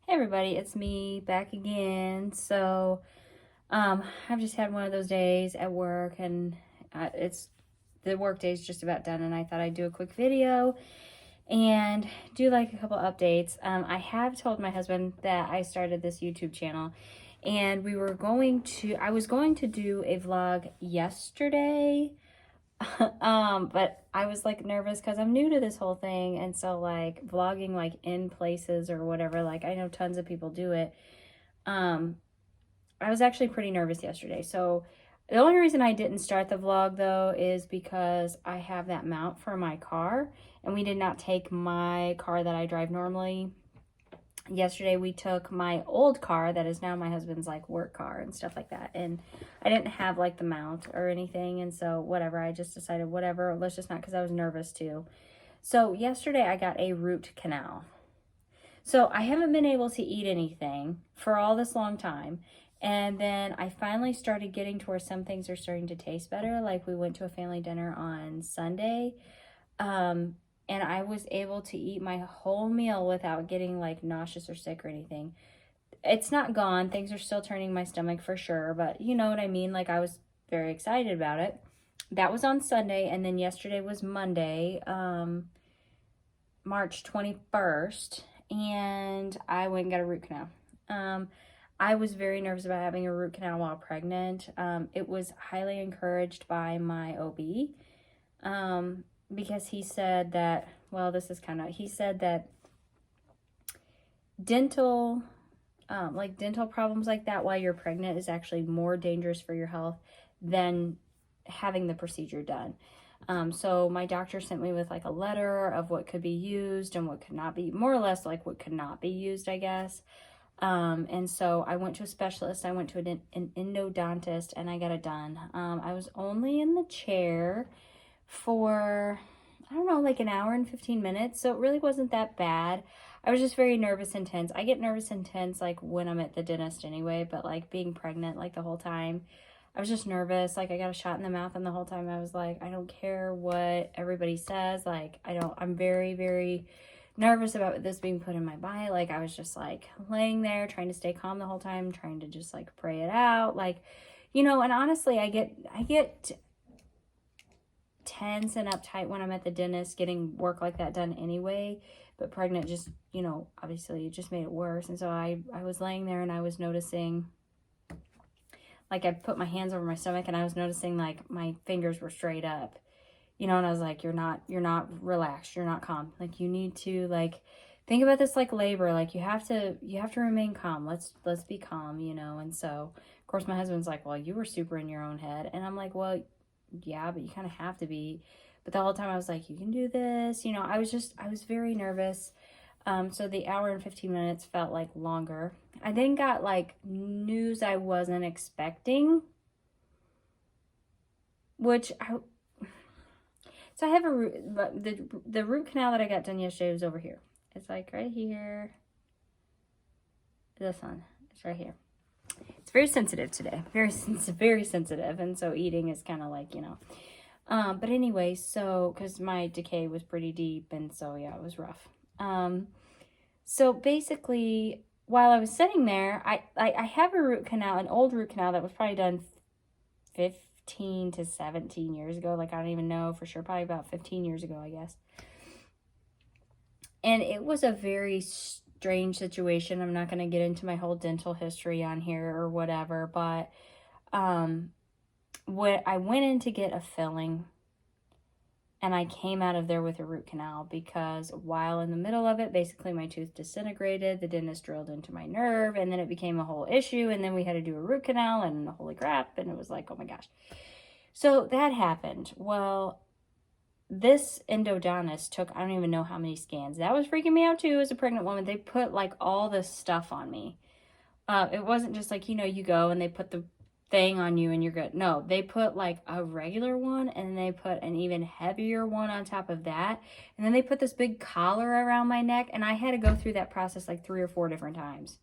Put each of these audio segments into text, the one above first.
Hey everybody, it's me back again. I've just had one of those days at work, and it's the work day's just about done, and I thought I'd do a quick video and do like a couple updates. I have told my husband that I started this YouTube channel, and I was going to do a vlog yesterday. But I was like nervous because I'm new to this whole thing, and so like vlogging like in places or whatever, like I know tons of people do it. um I was actually pretty nervous yesterday. So the only reason I didn't start the vlog though is because I have that mount for my car, and we did not take my car that I drive normally. Yesterday we took my old car that is now my husband's like work car and stuff like that, and I didn't have like the mount or anything, and so whatever, I just decided whatever, let's just not, because I was nervous too. So yesterday I got a root canal. So I haven't been able to eat anything for all this long time, and then I finally started getting to where some things are starting to taste better. Like we went to a family dinner on Sunday, and I was able to eat my whole meal without getting like nauseous or sick or anything. It's not gone. Things are still turning my stomach for sure, but you know what I mean? Like I was very excited about it. That was on Sunday, and then yesterday was Monday, March 21st, and I went and got a root canal. I was very nervous about having a root canal while pregnant. It was highly encouraged by my OB. Because he said that, well, he said that dental problems like that while you're pregnant is actually more dangerous for your health than having the procedure done. So my doctor sent me with like a letter of what could be used and what could not be, more or less like what could not be used, I guess. And so I went to a specialist. I went to an endodontist, and I got it done. I was only in the chair for, I don't know, like an hour and 15 minutes. So it really wasn't that bad. I was just very nervous and tense. I get nervous and tense like when I'm at the dentist anyway, but like being pregnant like the whole time, I was just nervous. Like I got a shot in the mouth, and the whole time I was like, I don't care what everybody says. Like I'm very, very nervous about this being put in my body. Like I was just like laying there trying to stay calm the whole time, trying to just like pray it out. Like, and honestly, I get tense and uptight when I'm at the dentist getting work like that done anyway, but pregnant just, obviously it just made it worse. And so I was laying there, and I was noticing, like I put my hands over my stomach, and I was noticing like my fingers were straight up, and I was like, you're not relaxed, you're not calm. Like you need to like think about this like labor. Like you have to remain calm. Let's be calm, And so of course my husband's like, well, you were super in your own head. And I'm like, well, yeah, but you kind of have to be. But the whole time I was like, you can do this. I was very nervous. So the hour and 15 minutes felt like longer. I then got like news I wasn't expecting, so I have but the root canal that I got done yesterday was over here. It's like right here. This one, it's right here. It's very sensitive today, very sensitive, and so eating is kind of like, but anyway, so because my decay was pretty deep, and so yeah, it was rough. So basically, while I was sitting there, I have a root canal, an old root canal that was probably done 15 to 17 years ago. Like I don't even know for sure, probably about 15 years ago, I guess. And it was a very strange situation. I'm not going to get into my whole dental history on here or whatever, but when I went in to get a filling, and I came out of there with a root canal, because while in the middle of it, basically my tooth disintegrated, the dentist drilled into my nerve, and then it became a whole issue, and then we had to do a root canal, and holy crap, and it was like, oh my gosh. So that happened. Well, this endodontist took, I don't even know how many scans. That was freaking me out too as a pregnant woman. They put like all this stuff on me. It wasn't just like, you go and they put the thing on you and you're good. No, they put like a regular one, and they put an even heavier one on top of that. And then they put this big collar around my neck, and I had to go through that process like 3 or 4 different times.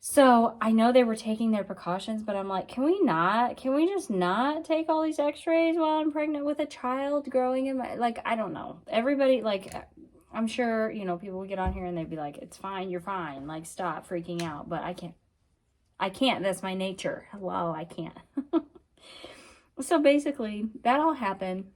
So I know they were taking their precautions, but I'm like, can we just not take all these x-rays while I'm pregnant with a child growing in my, like, I don't know. Everybody, like, I'm sure, you know, people would get on here and they'd be like, it's fine, you're fine. Like, stop freaking out. But I can't. I can't. That's my nature. Hello, I can't. So basically, that all happened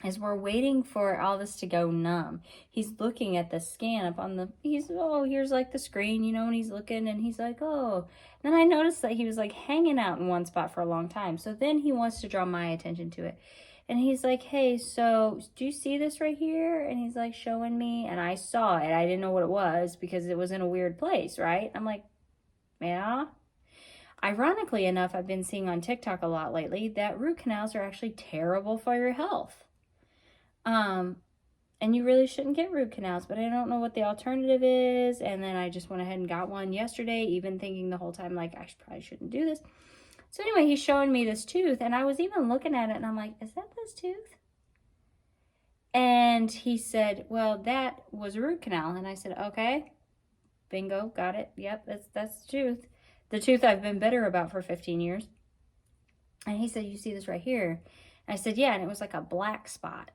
as we're waiting for all this to go numb. He's looking at the scan up on the, here's like the screen, you know, and he's looking and he's like, oh. Then I noticed that he was like hanging out in one spot for a long time. So then he wants to draw my attention to it. And he's like, hey, so do you see this right here? And he's like showing me, and I saw it. I didn't know what it was because it was in a weird place, right? I'm like, yeah. Ironically enough, I've been seeing on TikTok a lot lately that root canals are actually terrible for your health. And you really shouldn't get root canals, but I don't know what the alternative is. And then I just went ahead and got one yesterday, even thinking the whole time, like, I probably shouldn't do this. So anyway, he's showing me this tooth, and I was even looking at it, and I'm like, is that this tooth? And he said, well, that was a root canal. And I said, okay, bingo, got it. Yep, that's the tooth. The tooth I've been bitter about for 15 years. And he said, you see this right here? And I said, yeah, and it was like a black spot.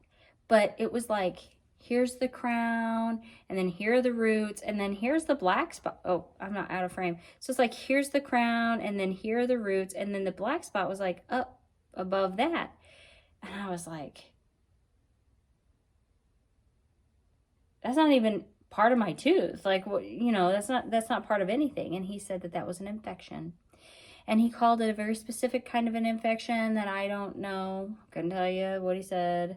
But it was like, here's the crown, and then here are the roots, and then here's the black spot. Oh, I'm not out of frame. So it's like, here's the crown, and then here are the roots, and then the black spot was like up above that. And I was like, that's not even part of my tooth. Like, you know, that's not part of anything. And he said that was an infection. And he called it a very specific kind of an infection that I don't know. Couldn't tell you what he said.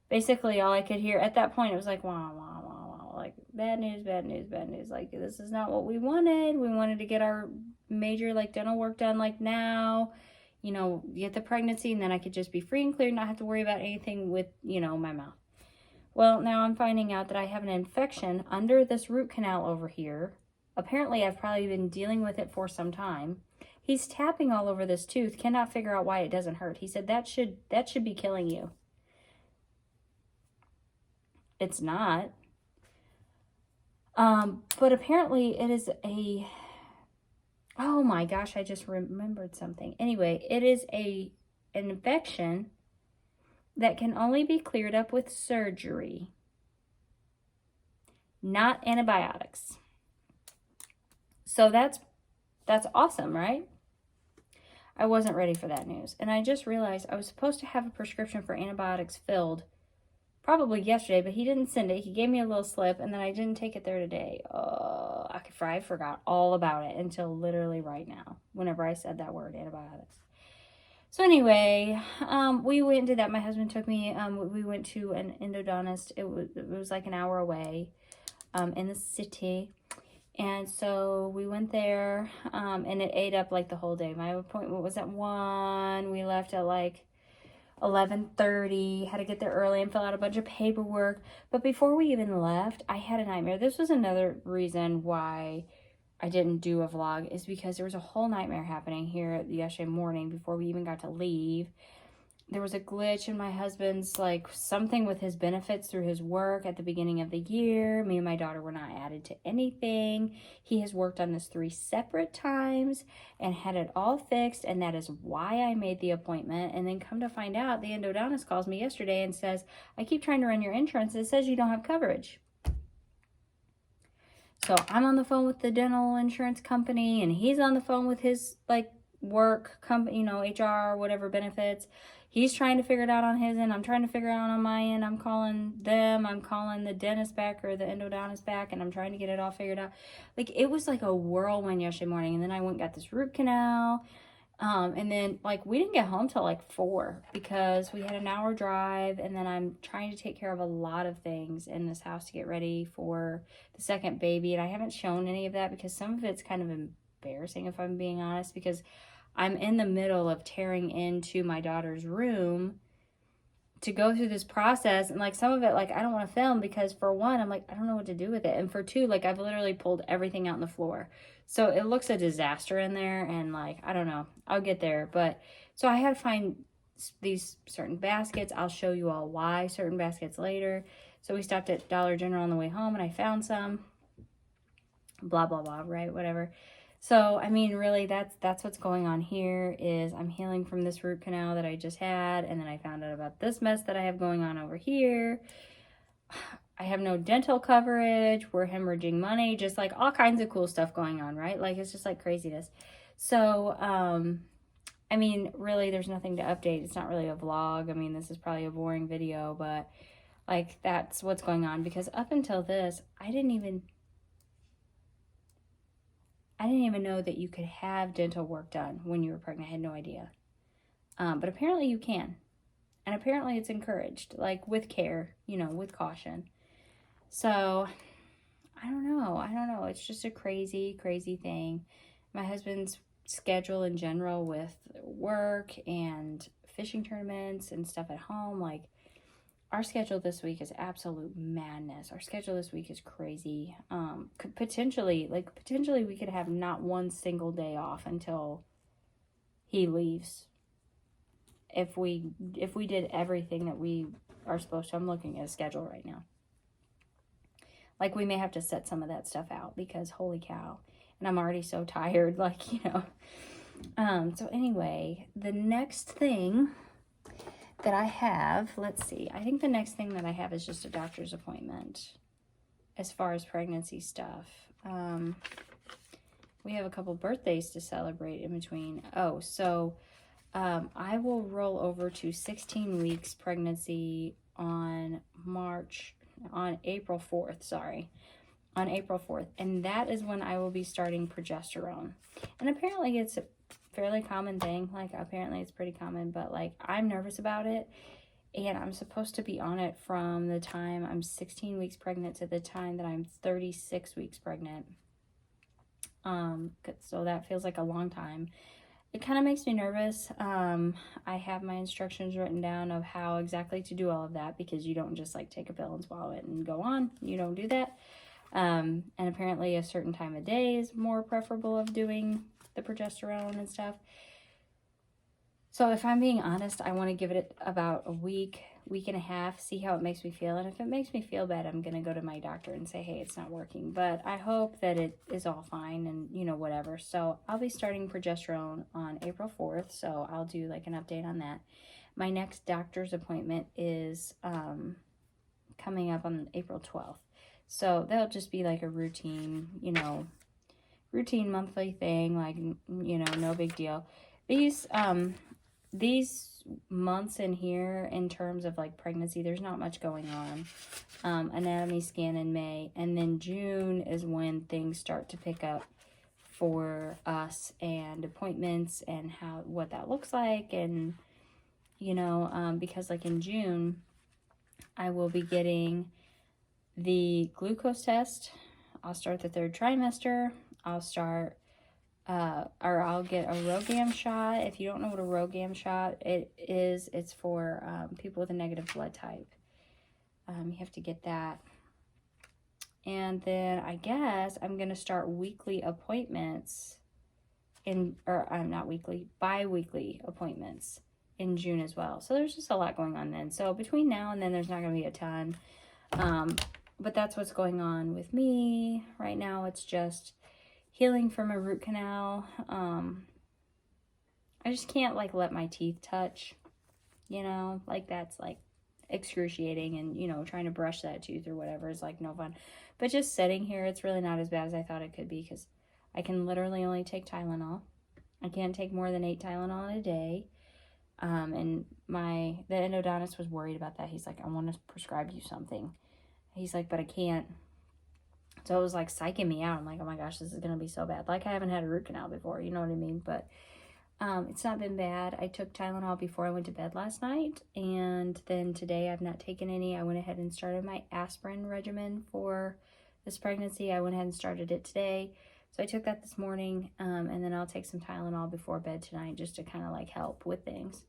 Basically, all I could hear at that point, it was like, wah, wah, wah, wah. Like, bad news, bad news, bad news. Like, this is not what we wanted. We wanted to get our major, like, dental work done, like, now. You know, get the pregnancy, and then I could just be free and clear, not have to worry about anything with, you know, my mouth. Well, now I'm finding out that I have an infection under this root canal over here. Apparently, I've probably been dealing with it for some time. He's tapping all over this tooth, cannot figure out why it doesn't hurt. He said that should be killing you. It's not. But apparently it is a, oh my gosh, I just remembered something. Anyway, it is an infection that can only be cleared up with surgery, not antibiotics. So that's awesome, right? I wasn't ready for that news. And I just realized I was supposed to have a prescription for antibiotics filled probably yesterday, but he didn't send it. He gave me a little slip, and then I didn't take it there today. I forgot all about it until literally right now, whenever I said that word, antibiotics. So anyway, we went and did that. My husband took me, we went to an endodontist. It was like an hour away in the city. And so we went there, and it ate up like the whole day. My appointment was at 1. We left at like 11:30, had to get there early and fill out a bunch of paperwork. But before we even left, I had a nightmare. This was another reason why I didn't do a vlog, is because there was a whole nightmare happening here yesterday morning before we even got to leave. There was a glitch in my husband's, like, something with his benefits through his work at the beginning of the year. Me and my daughter were not added to anything. He has worked on this 3 separate times and had it all fixed, and that is why I made the appointment. And then come to find out, the endodontist calls me yesterday and says, I keep trying to run your insurance. It says you don't have coverage. So I'm on the phone with the dental insurance company, and he's on the phone with his, like, work company, you know, HR, whatever benefits. He's trying to figure it out on his end. I'm trying to figure it out on my end. I'm calling them. I'm calling the dentist back, or the endodontist back, and I'm trying to get it all figured out. Like, it was like a whirlwind yesterday morning. And then I went and got this root canal. And then, like, we didn't get home till like 4 because we had an hour drive. And then I'm trying to take care of a lot of things in this house to get ready for the second baby. And I haven't shown any of that because some of it's kind of embarrassing, if I'm being honest, because I'm in the middle of tearing into my daughter's room to go through this process. And, like, some of it, like, I don't want to film because, for one, I'm like, I don't know what to do with it. And for two, like, I've literally pulled everything out on the floor. So it looks a disaster in there. And, like, I don't know. I'll get there. But so I had to find these certain baskets. I'll show you all why certain baskets later. So we stopped at Dollar General on the way home, and I found some. Blah, blah, blah, right? Whatever. So, I mean, really, that's what's going on here, is I'm healing from this root canal that I just had, and then I found out about this mess that I have going on over here. I have no dental coverage. We're hemorrhaging money. Just like all kinds of cool stuff going on, right? Like it's just like craziness. So, I mean, really, there's nothing to update. It's not really a vlog. I mean, this is probably a boring video, but like that's what's going on, because up until this, I didn't even know that you could have dental work done when you were pregnant. I had no idea. But apparently you can. And apparently it's encouraged, like with care, you know, with caution. So I don't know. It's just a crazy, crazy thing. My husband's schedule in general with work and fishing tournaments and stuff at home, like our schedule this week is absolute madness. Our schedule this week is crazy. Could potentially we could have not one single day off until he leaves. If we did everything that we are supposed to. I'm looking at a schedule right now. Like we may have to set some of that stuff out, because holy cow. And I'm already so tired, like, you know. So anyway, the next thing that I have, let's see, I think the next thing that I have is just a doctor's appointment as far as pregnancy stuff. We have a couple birthdays to celebrate in between. Oh, so I will roll over to 16 weeks pregnancy on April 4th, sorry. On April 4th. And that is when I will be starting progesterone. And apparently it's a fairly common thing. Like, apparently it's pretty common, but like I'm nervous about it, and I'm supposed to be on it from the time I'm 16 weeks pregnant to the time that I'm 36 weeks pregnant. So that feels like a long time. It kind of makes me nervous. I have my instructions written down of how exactly to do all of that, because you don't just like take a pill and swallow it and go on. You don't do that. And apparently a certain time of day is more preferable of doing the progesterone and stuff. So if I'm being honest, I want to give it about a week and a half, see how it makes me feel. And if it makes me feel bad, I'm going to go to my doctor and say, hey, it's not working. But I hope that it is all fine and, you know, whatever. So I'll be starting progesterone on April 4th. So I'll do like an update on that. My next doctor's appointment is coming up on April 12th. So that'll just be like a routine, you know, monthly thing, like, you know, no big deal. These months in here, in terms of like pregnancy, there's not much going on. Anatomy scan in May, and then June is when things start to pick up for us, and appointments and what that looks like. And, you know, because like in June, I will be getting the glucose test. I'll start the 3rd trimester. I'll start, I'll get a RhoGAM shot. If you don't know what a RhoGAM shot is, it's for people with a negative blood type. You have to get that. And then I guess I'm going to start weekly appointments bi-weekly appointments in June as well. So there's just a lot going on then. So between now and then, there's not going to be a ton. But that's what's going on with me right now. It's just healing from a root canal. I just can't like let my teeth touch, you know, like that's like excruciating, and, you know, trying to brush that tooth or whatever is like no fun. But just sitting here, it's really not as bad as I thought it could be, because I can literally only take Tylenol. I can't take more than 8 Tylenol in a day. And the endodontist was worried about that. He's like, I want to prescribe you something. He's like, but I can't. So it was like psyching me out. I'm like, oh my gosh, this is going to be so bad. Like, I haven't had a root canal before, you know what I mean? But it's not been bad. I took Tylenol before I went to bed last night. And then today I've not taken any. I went ahead and started my aspirin regimen for this pregnancy. I went ahead and started it today. So I took that this morning. And then I'll take some Tylenol before bed tonight, just to kind of like help with things.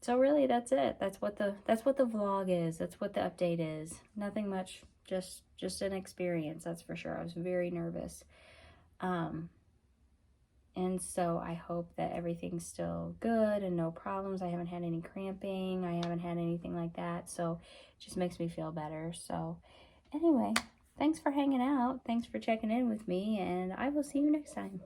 So really, that's it. That's what the vlog is. That's what the update is. Nothing much. Just an experience, that's for sure. I was very nervous. And so I hope that everything's still good and no problems. I haven't had any cramping. I haven't had anything like that. So it just makes me feel better. So anyway, thanks for hanging out. Thanks for checking in with me, and I will see you next time.